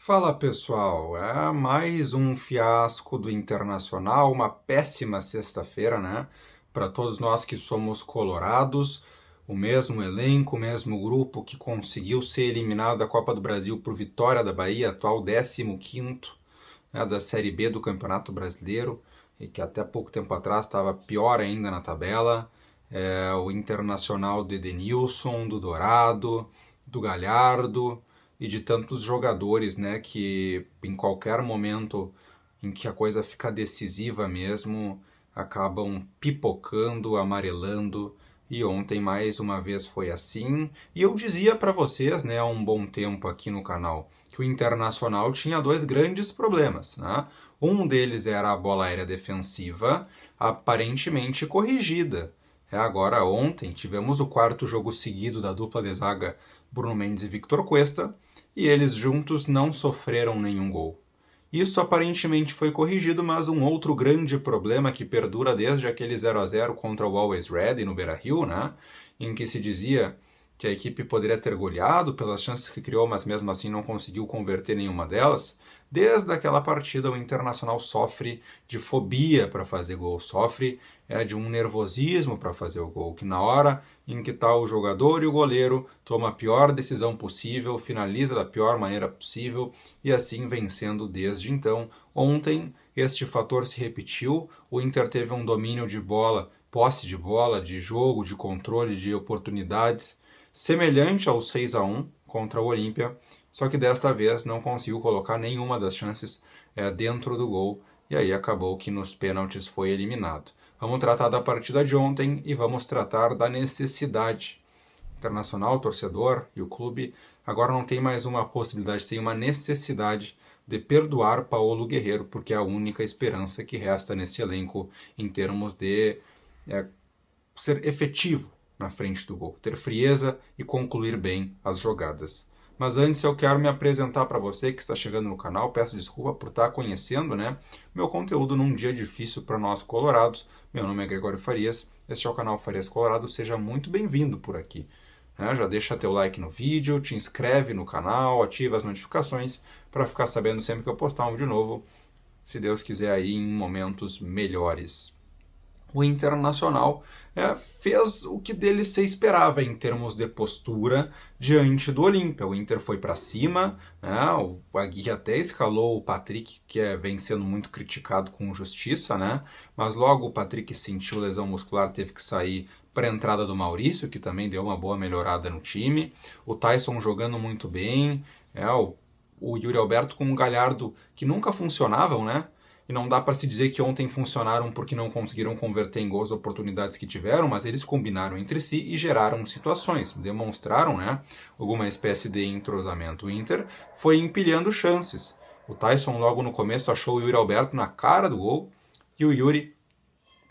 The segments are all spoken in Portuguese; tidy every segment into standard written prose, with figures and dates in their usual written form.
Fala pessoal, é mais um fiasco do Internacional, uma péssima sexta-feira, né? Para todos nós que somos colorados, o mesmo elenco, o mesmo grupo que conseguiu ser eliminado da Copa do Brasil por Vitória da Bahia, atual 15º, né, da Série B do Campeonato Brasileiro, e que até pouco tempo atrás estava pior ainda na tabela. O Internacional do Edenilson, do Dourado, do Galhardo e de tantos jogadores, né, que em qualquer momento em que a coisa fica decisiva mesmo, acabam pipocando, amarelando, e ontem mais uma vez foi assim. E eu dizia para vocês, né, há um bom tempo aqui no canal, que o Internacional tinha dois grandes problemas, né? Um deles era a bola aérea defensiva, aparentemente corrigida. Agora, ontem, tivemos o quarto jogo seguido da dupla de zaga Bruno Mendes e Victor Cuesta, e eles juntos não sofreram nenhum gol. Isso aparentemente foi corrigido, mas um outro grande problema que perdura desde aquele 0-0 contra o Always Ready no Beira-Rio, né, em que se dizia que a equipe poderia ter goleado pelas chances que criou, mas mesmo assim não conseguiu converter nenhuma delas. Desde aquela partida, o Internacional sofre de fobia para fazer gol, sofre de um nervosismo para fazer o gol, que na hora em que está o jogador e o goleiro toma a pior decisão possível, finaliza da pior maneira possível e assim vencendo desde então. Ontem este fator se repetiu, o Inter teve um domínio de bola, posse de bola, de jogo, de controle, de oportunidades, semelhante ao 6-1 contra o Olímpia, só que desta vez não conseguiu colocar nenhuma das chances dentro do gol, e aí acabou que nos pênaltis foi eliminado. Vamos tratar da partida de ontem e vamos tratar da necessidade. O Internacional, o torcedor e o clube agora não tem mais uma possibilidade, tem uma necessidade de perdoar Paulo Guerreiro, porque é a única esperança que resta nesse elenco em termos de ser efetivo na frente do gol, ter frieza e concluir bem as jogadas. Mas antes eu quero me apresentar para você que está chegando no canal, peço desculpa por estar conhecendo, né, meu conteúdo num dia difícil para nós colorados. Meu nome é Gregório Farias, este é o canal Farias Colorado, seja muito bem-vindo por aqui. Já deixa teu like no vídeo, te inscreve no canal, ativa as notificações para ficar sabendo sempre que eu postar um vídeo novo, se Deus quiser aí em momentos melhores. O Internacional fez o que dele se esperava em termos de postura diante do Olímpia. O Inter foi para cima, né? O Aguirre até escalou o Patrick, que vem sendo muito criticado com justiça, né? Mas logo o Patrick sentiu lesão muscular, teve que sair para a entrada do Maurício, que também deu uma boa melhorada no time. O Tyson jogando muito bem, o Yuri Alberto com o Galhardo, que nunca funcionavam, né? E não dá para se dizer que ontem funcionaram porque não conseguiram converter em gols as oportunidades que tiveram, mas eles combinaram entre si e geraram situações, demonstraram, né, alguma espécie de entrosamento. O Inter foi empilhando chances. O Tyson logo no começo achou o Yuri Alberto na cara do gol e o Yuri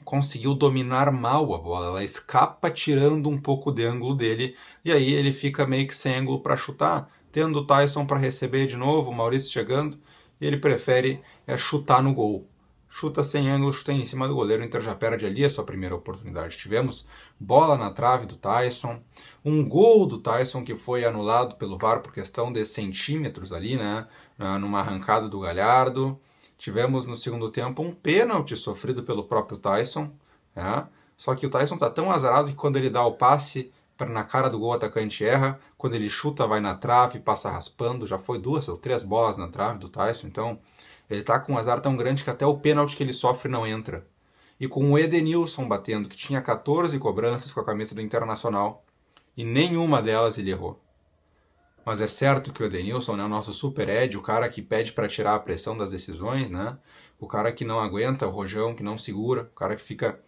conseguiu dominar mal a bola, ela escapa tirando um pouco de ângulo dele e aí ele fica meio que sem ângulo para chutar, tendo o Tyson para receber de novo, o Maurício chegando, e ele prefere chutar no gol. Chuta sem ângulo, chuta em cima do goleiro, o Inter já perde ali a sua primeira oportunidade. Tivemos bola na trave do Tyson, um gol do Tyson que foi anulado pelo VAR por questão de centímetros ali, né, numa arrancada do Galhardo. Tivemos no segundo tempo um pênalti sofrido pelo próprio Tyson, né? Só que o Tyson está tão azarado que quando ele dá o passe na cara do gol o atacante erra, quando ele chuta vai na trave, passa raspando, já foi 2 ou 3 bolas na trave do Tyson, então ele está com um azar tão grande que até o pênalti que ele sofre não entra. E com o Edenilson batendo, que tinha 14 cobranças com a camisa do Internacional, e nenhuma delas ele errou. Mas é certo que o Edenilson, né, o nosso super Ed, o cara que pede para tirar a pressão das decisões, né, o cara que não aguenta o rojão, que não segura, o cara que fica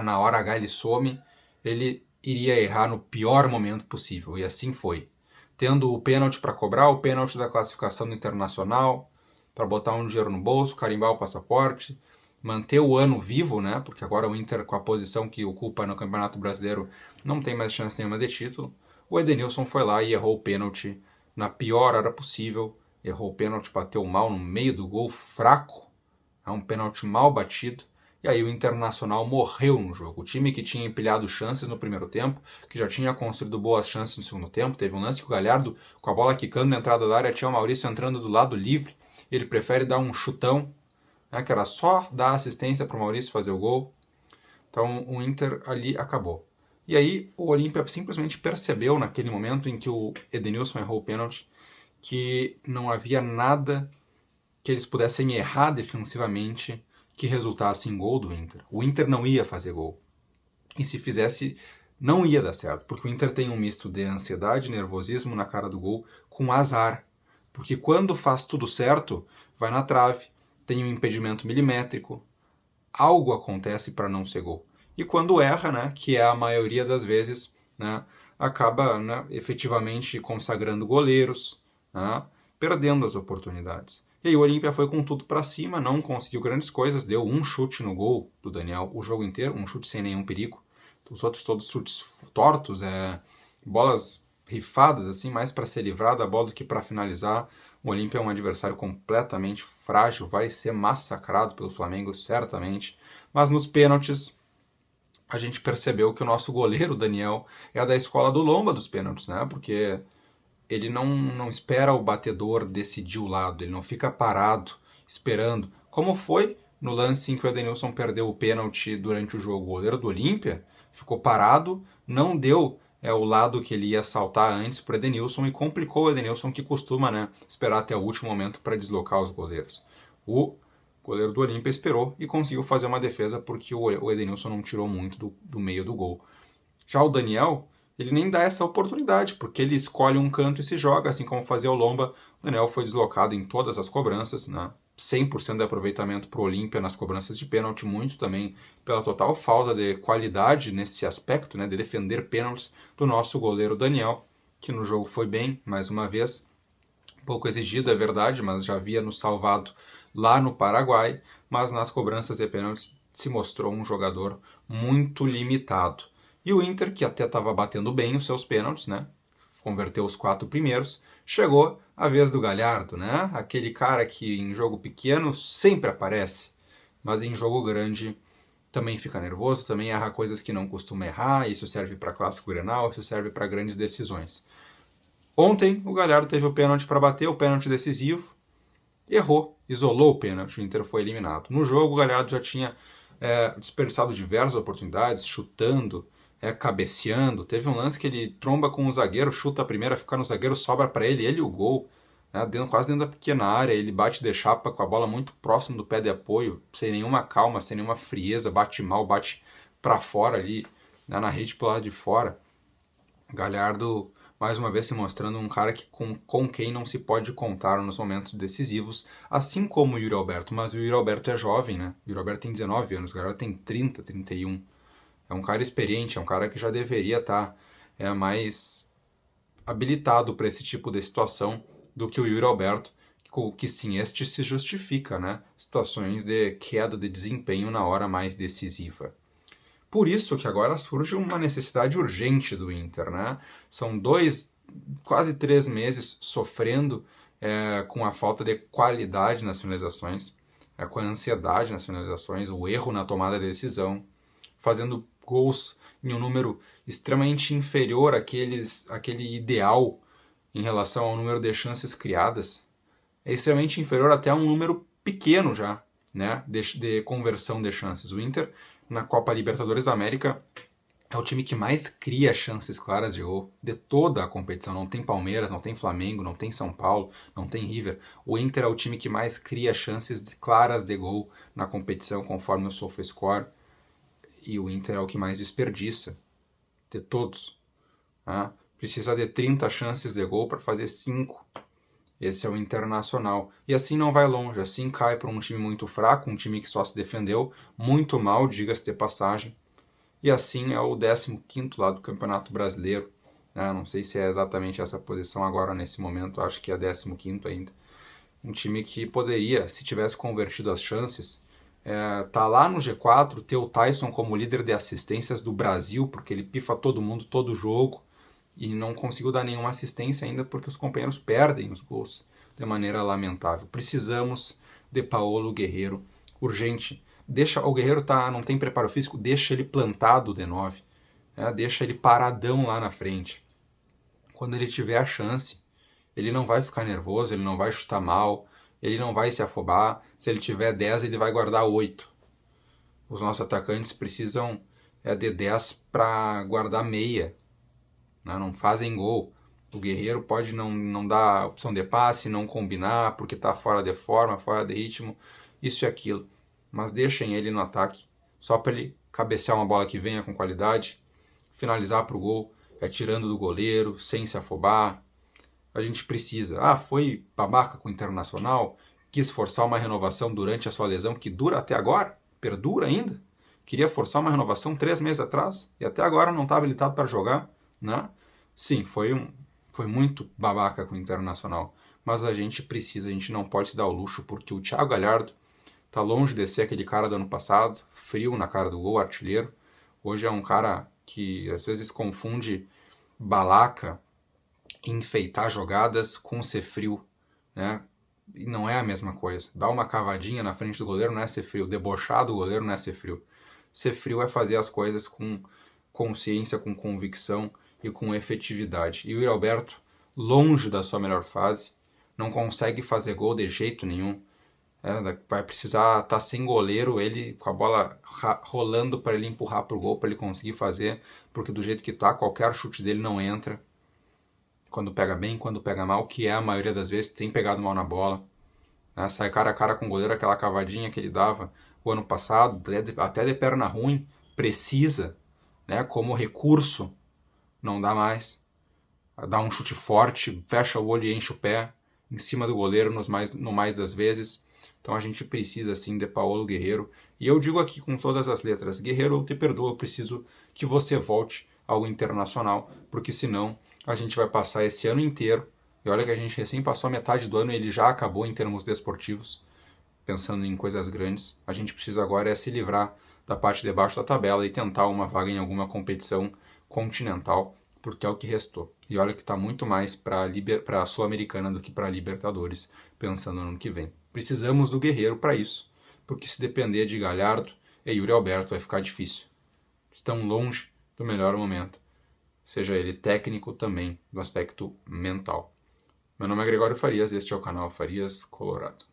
na hora H ele some, ele iria errar no pior momento possível, e assim foi. Tendo o pênalti para cobrar, o pênalti da classificação do Internacional, para botar um dinheiro no bolso, carimbar o passaporte, manter o ano vivo, né, porque agora o Inter, com a posição que ocupa no Campeonato Brasileiro, não tem mais chance nenhuma de título. O Edenilson foi lá e errou o pênalti na pior hora possível, errou o pênalti, bateu mal no meio do gol, fraco, é um pênalti mal batido, e aí o Internacional morreu no jogo. O time que tinha empilhado chances no primeiro tempo, que já tinha construído boas chances no segundo tempo, teve um lance que o Galhardo, com a bola quicando na entrada da área, tinha o Maurício entrando do lado livre, ele prefere dar um chutão, né, que era só dar assistência para o Maurício fazer o gol. Então o Inter ali acabou. E aí o Olímpia simplesmente percebeu naquele momento em que o Edenilson errou o pênalti que não havia nada que eles pudessem errar defensivamente que resultasse em gol do Inter. O Inter não ia fazer gol. E se fizesse, não ia dar certo, porque o Inter tem um misto de ansiedade, nervosismo na cara do gol com azar. Porque quando faz tudo certo, vai na trave, tem um impedimento milimétrico, algo acontece para não ser gol. E quando erra, né, que é a maioria das vezes, né, acaba, né, efetivamente consagrando goleiros, né, perdendo as oportunidades. E aí o Olímpia foi com tudo para cima, não conseguiu grandes coisas, deu um chute no gol do Daniel o jogo inteiro, um chute sem nenhum perigo. Os outros todos chutes tortos, bolas rifadas, assim, mais para ser livrado da bola do que para finalizar. O Olímpia é um adversário completamente frágil, vai ser massacrado pelo Flamengo, certamente. Mas nos pênaltis, a gente percebeu que o nosso goleiro, Daniel, é da escola do Lomba dos pênaltis, né? Porque ele não espera o batedor decidir o lado, ele não fica parado, esperando. Como foi no lance em que o Edenilson perdeu o pênalti durante o jogo. O goleiro do Olímpia ficou parado, não deu o lado que ele ia saltar antes para o Edenilson e complicou o Edenilson, que costuma, né, esperar até o último momento para deslocar os goleiros. O goleiro do Olímpia esperou e conseguiu fazer uma defesa porque o Edenilson não tirou muito do meio do gol. Já o Daniel, ele nem dá essa oportunidade, porque ele escolhe um canto e se joga, assim como fazia o Lomba. O Daniel foi deslocado em todas as cobranças, né? 100% de aproveitamento para o Olímpia nas cobranças de pênalti, muito também pela total falta de qualidade nesse aspecto, né, de defender pênaltis do nosso goleiro Daniel, que no jogo foi bem, mais uma vez, um pouco exigido, é verdade, mas já havia nos salvado lá no Paraguai, mas nas cobranças de pênaltis se mostrou um jogador muito limitado. E o Inter, que até estava batendo bem os seus pênaltis, né, converteu os 4 primeiros, chegou a vez do Galhardo, né? Aquele cara que em jogo pequeno sempre aparece, mas em jogo grande também fica nervoso, também erra coisas que não costuma errar. Isso serve para Clássico Grenal, isso serve para grandes decisões. Ontem o Galhardo teve o pênalti para bater, o pênalti decisivo, errou, isolou o pênalti, o Inter foi eliminado. No jogo o Galhardo já tinha desperdiçado diversas oportunidades, chutando, cabeceando. Teve um lance que ele tromba com o zagueiro, chuta a primeira, fica no zagueiro, sobra para ele o gol, né, quase dentro da pequena área. Ele bate de chapa com a bola muito próximo do pé de apoio, sem nenhuma calma, sem nenhuma frieza, bate mal, bate para fora ali, né, na rede pro lado de fora. Galhardo, mais uma vez, se mostrando um cara com quem não se pode contar nos momentos decisivos, assim como o Yuri Alberto. Mas o Yuri Alberto é jovem, né? O Yuri Alberto tem 19 anos, o Galhardo tem 30, 31. É um cara experiente, é um cara que já deveria estar mais habilitado para esse tipo de situação do que o Yuri Alberto, que sim, este se justifica, né? Situações de queda de desempenho na hora mais decisiva. Por isso que agora surge uma necessidade urgente do Inter, né? São quase 3 meses sofrendo com a falta de qualidade nas finalizações, com a ansiedade nas finalizações, o erro na tomada de decisão, fazendo gols em um número extremamente inferior àquele ideal em relação ao número de chances criadas. É extremamente inferior até a um número pequeno já, né, de conversão de chances. O Inter, na Copa Libertadores da América, é o time que mais cria chances claras de gol de toda a competição. Não tem Palmeiras, não tem Flamengo, não tem São Paulo, não tem River. O Inter é o time que mais cria chances claras de gol na competição, conforme o SofaScore. E o Inter é o que mais desperdiça de todos. Né? Precisa de 30 chances de gol para fazer 5. Esse é o Internacional. E assim não vai longe, assim cai para um time muito fraco, um time que só se defendeu muito mal, diga-se de passagem. E assim é o 15º lá do Campeonato Brasileiro. Não sei se é exatamente essa posição agora nesse momento, acho que é 15º ainda. Um time que poderia, se tivesse convertido as chances, tá lá no G4, ter o Tyson como líder de assistências do Brasil, porque ele pifa todo mundo, todo jogo, e não conseguiu dar nenhuma assistência ainda porque os companheiros perdem os gols de maneira lamentável. Precisamos de Paolo Guerreiro, urgente. deixa o Guerreiro não tem preparo físico, deixa ele plantado de 9, deixa ele paradão lá na frente. Quando ele tiver a chance, ele não vai ficar nervoso, ele não vai chutar mal, ele não vai se afobar. Se ele tiver 10, ele vai guardar 8. Os nossos atacantes precisam de 10 para guardar meia, né? Não fazem gol. O Guerreiro pode não dar opção de passe, não combinar, porque está fora de forma, fora de ritmo, isso e aquilo. Mas deixem ele no ataque, só para ele cabecear uma bola que venha com qualidade, finalizar para o gol, tirando do goleiro, sem se afobar. A gente precisa. Foi babaca com o Internacional, quis forçar uma renovação durante a sua lesão, que dura até agora, perdura ainda. Queria forçar uma renovação 3 meses atrás, e até agora não está habilitado para jogar, né? Sim, foi muito babaca com o Internacional, mas a gente não pode se dar o luxo, porque o Thiago Galhardo está longe de ser aquele cara do ano passado, frio na cara do gol, artilheiro. Hoje é um cara que às vezes confunde balaca, enfeitar jogadas com ser frio, né? E não é a mesma coisa. Dar uma cavadinha na frente do goleiro não é ser frio, debochar do goleiro não é ser frio. Ser frio é fazer as coisas com consciência, com convicção e com efetividade. E o Yuri Alberto, longe da sua melhor fase, não consegue fazer gol de jeito nenhum. Vai precisar estar sem goleiro, ele com a bola rolando para ele empurrar para o gol, para ele conseguir fazer, porque do jeito que está, qualquer chute dele não entra. Quando pega bem, quando pega mal, que é a maioria das vezes, tem pegado mal na bola. Sai cara a cara com o goleiro, aquela cavadinha que ele dava o ano passado, até de perna ruim, precisa, né, como recurso, não dá mais. Dá um chute forte, fecha o olho e enche o pé, em cima do goleiro no mais das vezes. Então a gente precisa sim de Paulo Guerreiro. E eu digo aqui com todas as letras, Guerreiro, eu te perdoo, eu preciso que você volte ao Internacional, porque senão a gente vai passar esse ano inteiro, e olha que a gente recém passou a metade do ano e ele já acabou em termos desportivos, pensando em coisas grandes. A gente precisa agora se livrar da parte de baixo da tabela e tentar uma vaga em alguma competição continental, porque é o que restou. E olha que está muito mais para a Sul-Americana do que para a Libertadores, pensando no ano que vem. Precisamos do Guerreiro para isso, porque se depender de Galhardo e Yuri Alberto vai ficar difícil. Estão longe do melhor momento, seja ele técnico também, do aspecto mental. Meu nome é Gregório Farias, este é o canal Farias Colorado.